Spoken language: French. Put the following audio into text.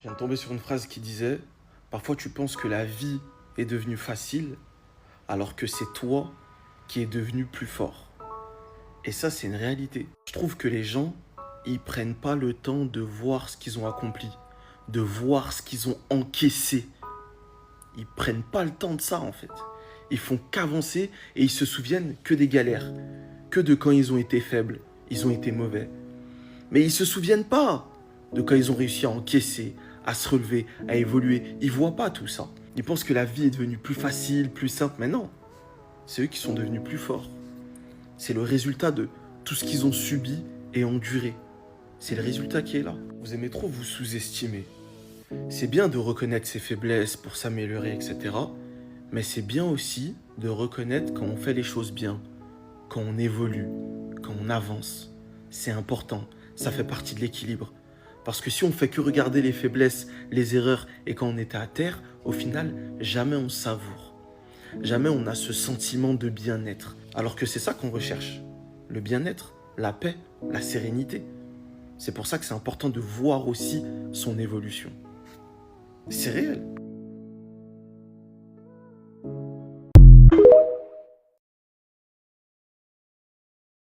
Je viens de tomber sur une phrase qui disait: parfois tu penses que la vie est devenue facile, alors que c'est toi qui es devenu plus fort. Et ça, c'est une réalité. Je trouve que les gens, ils prennent pas le temps de voir ce qu'ils ont accompli, de voir ce qu'ils ont encaissé. Ils prennent pas le temps de ça, en fait. Ils font qu'avancer et ils se souviennent que des galères, que de quand ils ont été faibles, ils ont été mauvais. Mais ils se souviennent pas de quand ils ont réussi à encaisser, à se relever, à évoluer. Ils voient pas tout ça. Ils pensent que la vie est devenue plus facile, plus simple. Mais non, c'est eux qui sont devenus plus forts. C'est le résultat de tout ce qu'ils ont subi et enduré. C'est le résultat qui est là. Vous aimez trop vous sous-estimer. C'est bien de reconnaître ses faiblesses pour s'améliorer, etc. Mais c'est bien aussi de reconnaître quand on fait les choses bien, quand on évolue, quand on avance. C'est important. Ça fait partie de l'équilibre. Parce que si on fait que regarder les faiblesses, les erreurs, et quand on est à terre, au final, jamais on savoure. Jamais on a ce sentiment de bien-être. Alors que c'est ça qu'on recherche. Le bien-être, la paix, la sérénité. C'est pour ça que c'est important de voir aussi son évolution. C'est réel.